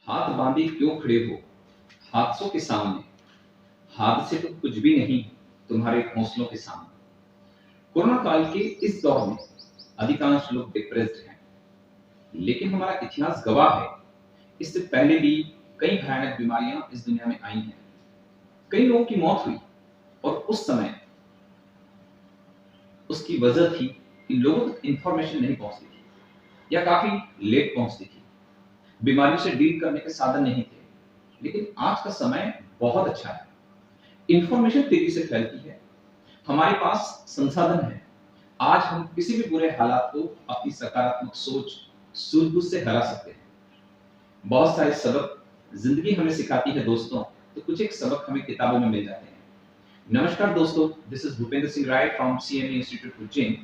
हाथ बांधे क्यों खड़े हो हादसों के सामने। हादसे तो कुछ भी नहीं तुम्हारे हौसलों के सामने। कोरोना काल के इस दौर में अधिकांश लोग डिप्रेस्ड हैं, लेकिन हमारा इतिहास गवाह है, इससे पहले भी कई भयानक बीमारियां इस दुनिया में आई हैं। कई लोगों की मौत हुई और उस समय उसकी वजह थी कि लोगों तक इंफॉर्मेशन नहीं पहुंचती थी या काफी लेट पहुंचती थी। बीमारी से डील करने के साधन नहीं थे। लेकिन आज का समय बहुत अच्छा है, इंफॉर्मेशन तेजी से फैलती है, हमारे पास संसाधन है। आज हम किसी भी बुरे हालात को अपनी सकारात्मक सोच सूझबूझ से हरा सकते हैं। बहुत सारे सबक जिंदगी हमें सिखाती है दोस्तों, तो कुछ एक सबक हमें किताबों में मिल जाते हैं। नमस्कार दोस्तों, this is Bhupendra Singh Rai from CMA institute Ujjain.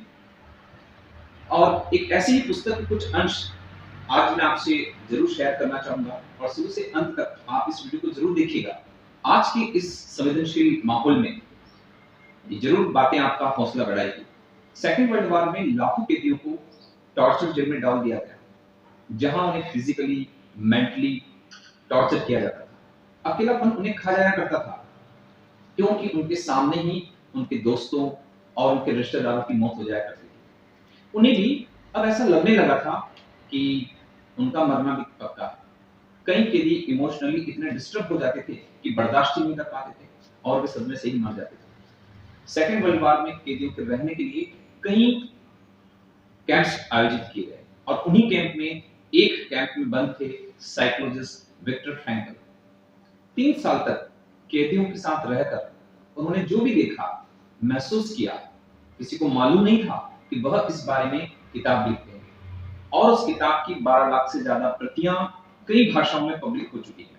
और एक ऐसी ही पुस्तक के कुछ अंश आज मैं आपसे जरूर शेयर करना चाहूंगा और शुरू से अंत तक आप इस वीडियो को जरूर देखिएगा। आज के इस संवेदनशील माहौल में ये जरूर बातें आपका हौसला बढ़ाएगी। सेकेंड वर्ल्ड वॉर में लाखों कैदियों को टॉर्चर जेल में डाल दिया गया, जहां उन्हें फिजिकली मेंटली टॉर्चर किया जाता था। अकेलापन उन्हें खा जाया करता था, क्योंकि उनके सामने ही उनके दोस्तों और उनके रिश्तेदारों की मौत हो जाया करती थी। उन्हें भी अब ऐसा लगने लगा था कि उनका मरना भी पक्का है। कई कैदी इमोशनली इतने डिस्टर्ब हो जाते थे कि बर्दाश्त ही नहीं कर पाते थे और वे सदमे से ही मर जाते थे। सेकेंड वर्ल्ड वॉर में कैदियों के रहने के लिए कई कैंप्स आयोजित किए गए और उन्हीं कैंप में एक कैंप में बंद थे साइकोलॉजिस्ट विक्टर फ्रैंकल। 3 साल तक कैदियों के साथ रहकर उन्होंने जो भी देखा, महसूस किया, किसी को मालूम नहीं था कि वह इस बारे में किताब लिखते हैं। और उस किताब की 12 लाख से ज्यादा प्रतियां कई भाषाओं में पब्लिक हो चुकी है।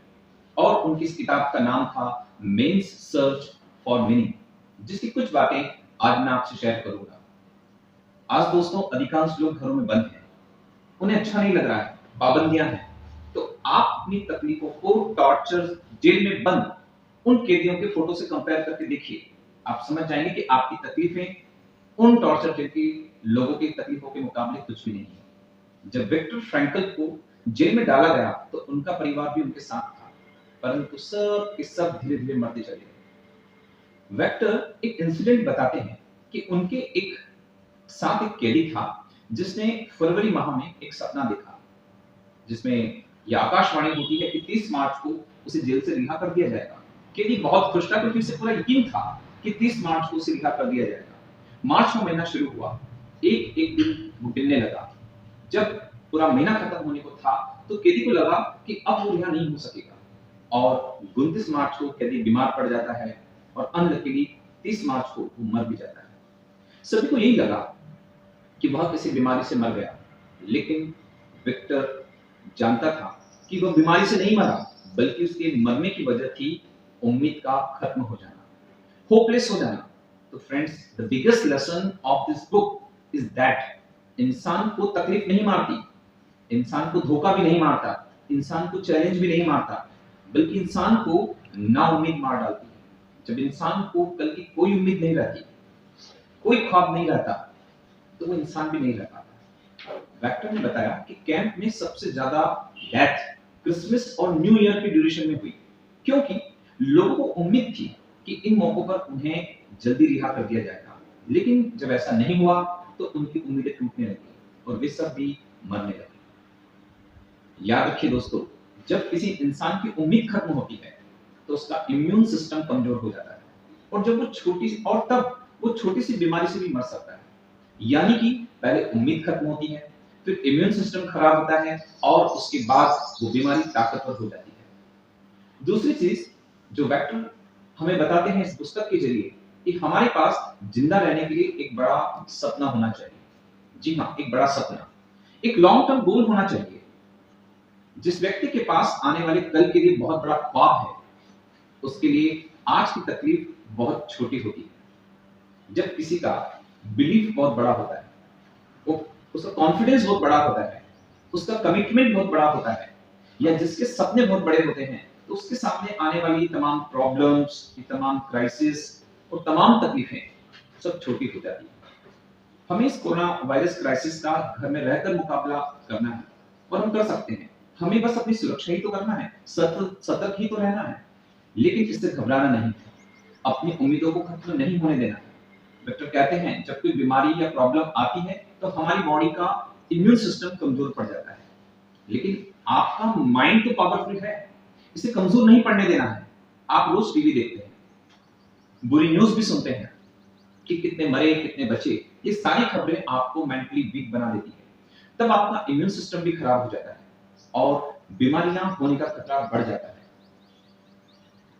और उनकी इस किताब का नाम था मेंस सर्च फॉर मीनिंग, जिसकी कुछ बातें आज मैं आपसे शेयर करूंगा। आज दोस्तों अधिकांश लोग घरों में बंद हैं, उन्हें अच्छा नहीं लग रहा है, पाबंदियां हैं। तो आप अपनी तकलीफों को टॉर्चर जेल में बंद उन कैदियों के फोटो से कंपेयर करके देखिए, आप समझ जाएंगे कि आपकी तकलीफें उन टॉर्चर जेल के लोगों की तकलीफों के मुकाबले कुछ भी नहीं है। जब विक्टर फ्रैंकल को जेल में डाला गया तो उनका परिवार भी उनके साथ था, परंतु सब के सब धीरे धीरे मरते चले गए। वेक्टर एक इंसिडेंट बताते हैं कि उनके एक साथ एक कैदी था जिसने फरवरी माह में एक सपना देखा, जिसमें यह आकाशवाणी होती है कि 30 मार्च को उसे जेल से रिहा कर दिया जाएगा। कैदी बहुत खुश था क्योंकि उसे पूरा यकीन था कि 30 मार्च को उसे रिहा कर दिया जाएगा। मार्च का महीना शुरू हुआ, एक एक दिन वो गिनने लगा। जब पूरा महीना खत्म होने को था तो कैदी को लगा कि अब वो रिहा नहीं हो सकेगा और 29 मार्च को कैदी बीमार पड़ जाता है और अनलकीली 30 मार्च को वो मर भी जाता है। सभी को यही लगा कि वह किसी बीमारी से मर गया, लेकिन विक्टर जानता था कि वह बीमारी से नहीं मरा, बल्कि उसके मरने की वजह थी उम्मीद का खत्म हो जाना, होपलेस हो जाना। तो friends, the biggest lesson of this book is that इंसान को तकलीफ नहीं मारती, इंसान को धोखा भी नहीं मारता, इंसान को चैलेंज भी नहीं मारता, बल्कि इंसान को नाउम्मीद मार डालती है। जब इंसान को कल की कोई उम्मीद नहीं रहती, कोई ख्वाब नहीं रहता, तो वो इंसान भी नहीं रह पाता। वेक्टर ने बताया कि कैंप में सबसे ज्यादा डेथ क्रिसमस और न्यू ईयर की ड्यूरेशन में हुई, क्योंकि लोगों को उम्मीद थी कि इन मौकों पर उन्हें जल्दी रिहा कर दिया जाएगा। लेकिन जब ऐसा नहीं हुआ तो उनकी उम्मीदें टूटने लगी और वे सब भी मरने लगे। याद रखिए दोस्तों, जब किसी इंसान की उम्मीद खत्म होती है तो उसका इम्यून सिस्टम कमजोर हो जाता है और जब वो छोटी सी बीमारी से भी मर सकता है। यानी कि पहले उम्मीद खत्म होती है, फिर इम्यून सिस्टम खराब होता है और उसके बाद वो बीमारी ताकतवर हो जाती है। दूसरी चीज जो वेक्टर हमें बताते हैं इस पुस्तक के जरिए कि हमारे पास जिंदा रहने के लिए एक बड़ा सपना होना चाहिए। जी हाँ, एक बड़ा सपना, एक लॉन्ग टर्म गोल होना चाहिए। जिस व्यक्ति के पास आने वाले कल के लिए बहुत बड़ा ख्वाब है, उसके लिए आज की तकलीफ बहुत छोटी होती है। जब किसी का बिलीफ बहुत बड़ा होता है, वो उसका कॉन्फिडेंस बहुत बड़ा होता है, उसका कमिटमेंट बहुत बड़ा होता है, या जिसके सपने बहुत बड़े होते हैं, तो उसके सामने आने वाली तमाम प्रॉब्लम्स, तमाम क्राइसिस और तमाम तकलीफें सब छोटी हो जाती है। हमें इस कोरोना वायरस क्राइसिस का घर में रहकर मुकाबला करना है और हम कर सकते हैं। हमें बस अपनी सुरक्षा ही तो करना है, सतर्क ही तो रहना है, लेकिन इससे घबराना नहीं है, अपनी उम्मीदों को खत्म नहीं होने देना है। डॉक्टर कहते हैं जब कोई बीमारी या प्रॉब्लम आती है तो हमारी बॉडी का इम्यून सिस्टम कमजोर पड़ जाता है, लेकिन आपका माइंड तो पावरफुल है, इसे कमजोर नहीं पड़ने देना है। आप रोज टीवी देखते हैं, बुरी न्यूज़ भी सुनते हैं कि कितने मरे, कितने बचे। ये सारी खबरें आपको मेंटली वीक बना देती है। तब आपका इम्यून सिस्टम भी खराब हो जाता है और बीमारियां होने का खतरा बढ़ जाता है।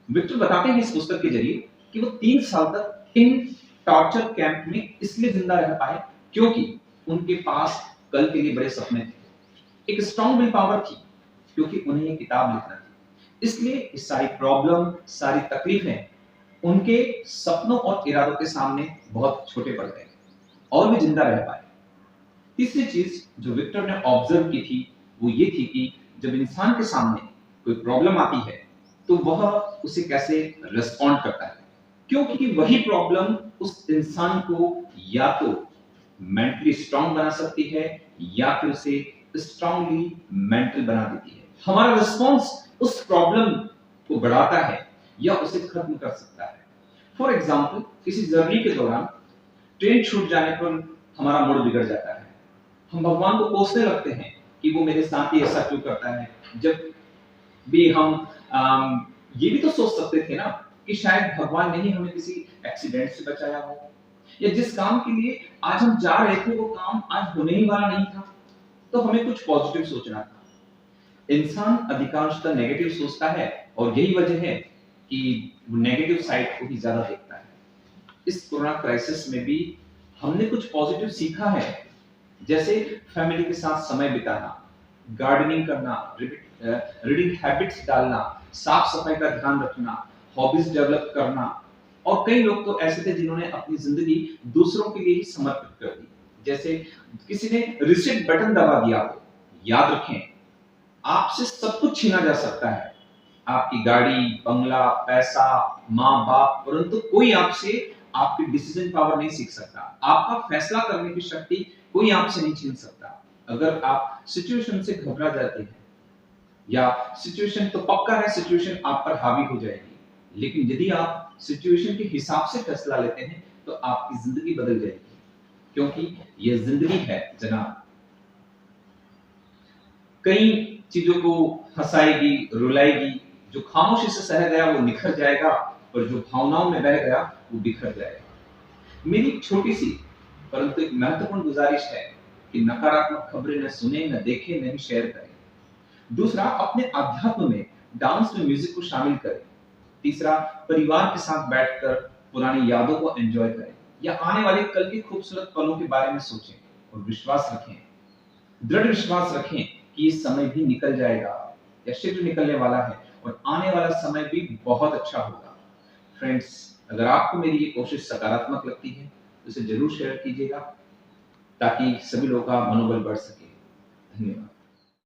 विक्टर बताते हैं इस पुस्तक के जरिए कि वो 3 साल तक इन टॉर्चर कैंप में इसलिए जिंदा रह पाए क्योंकि उनके पास कल के लिए बड़े सपने थे। एक स्ट्रॉन्ग विल पावर थी क्योंकि उन्हें ये किताब लिखना थी। इसलिए इस सारी प्रॉब्लम, सारी तकलीफें उनके सपनों और इरादों के सामने बहुत छोटे पड़ गए और वे जिंदा रह पाए। तीसरी चीज जो विक्टर ने ऑब्जर्व की थी वो ये थी कि जब इंसान के सामने कोई प्रॉब्लम आती है तो वह उसे कैसे रिस्पॉन्ड करता है, क्योंकि वही प्रॉब्लम उस इंसान को या तो मेंटली स्ट्रांग बना सकती है या फिर उसे स्ट्रांगली मेंटल बना देती है। हमारा रिस्पॉन्स उस प्रॉब्लम को बढ़ाता है या उसे खत्म कर सकता है। फॉर एग्जाम्पल किसी जर्नी के दौरान ट्रेन छूट जाने पर हमारा मूड बिगड़ जाता है। हम भगवान को कोसने लगते हैं कि वो मेरे साथ ही ऐसा क्यों करता है। जब भी हम ये भी तो सोच सकते थे ना कि शायद भगवान ने ही हमें किसी एक्सीडेंट से बचाया हो, या जिस काम के लिए आज हम जा रहे थे वो काम आज होने ही वाला नहीं था, तो हमें कुछ पॉजिटिव सोचना था। इंसान अधिकांशतः नेगेटिव सोचता है और यही वजह है कि वो नेगेटिव साइड को ही ज्यादा देखता है। इस कोरोना क्राइसिस में भी हमने कुछ पॉजिटिव सीखा है, जैसे फैमिली के साथ समय बिताना, गार्डनिंग करना, रीडिंग हैबिट्स डालना, साफ सफाई का ध्यान रखना, हॉबीज डेवलप करना। और कई लोग तो ऐसे थे जिन्होंने अपनी जिंदगी दूसरों के लिए ही समर्पित कर दी, जैसे किसी ने रिसेट बटन दबा दिया हो। याद रखें, आपसे सब कुछ छीना जा सकता है, आपकी गाड़ी, बंगला, पैसा, माँ बाप, परंतु कोई आपसे आपकी डिसीजन पावर नहीं सीख सकता। आपका फैसला करने की शक्ति कोई आपसे नहीं छीन सकता। अगर आप सिचुएशन से घबरा जाते हैं या सिचुएशन तो पक्का है सिचुएशन आप पर हावी हो जाएगी, लेकिन यदि आप सिचुएशन के हिसाब से फैसला लेते हैं तो आपकी जिंदगी बदल जाएगी, क्योंकि यह जिंदगी है जनाब। कई चीजों को हंसाएगी, रुलाएगी। जो खामोशी से सह गया वो निखर जाएगा और जो भावनाओं में बह गया वो बिखर जाएगा। मेरी छोटी सी परंतु एक महत्वपूर्ण गुजारिश है कि नकारात्मक खबरें न सुने, न देखें, न ही शेयर करें। दूसरा, अपने अध्यात्म में, डांस में म्यूजिक को शामिल करें। तीसरा, परिवार के साथ बैठकर पुरानी यादों को एंजॉय करें या आने वाले कल के खूबसूरत पलों के बारे में सोचें और विश्वास रखें, दृढ़ विश्वास रखें कि ये समय भी निकल जाएगा या शीघ्र निकलने वाला है और आने वाला समय भी बहुत अच्छा होगा। फ्रेंड्स, अगर आपको मेरी ये कोशिश सकारात्मक लगती है तो इसे जरूर शेयर कीजिएगा ताकि सभी लोगों का मनोबल बढ़ सके। धन्यवाद।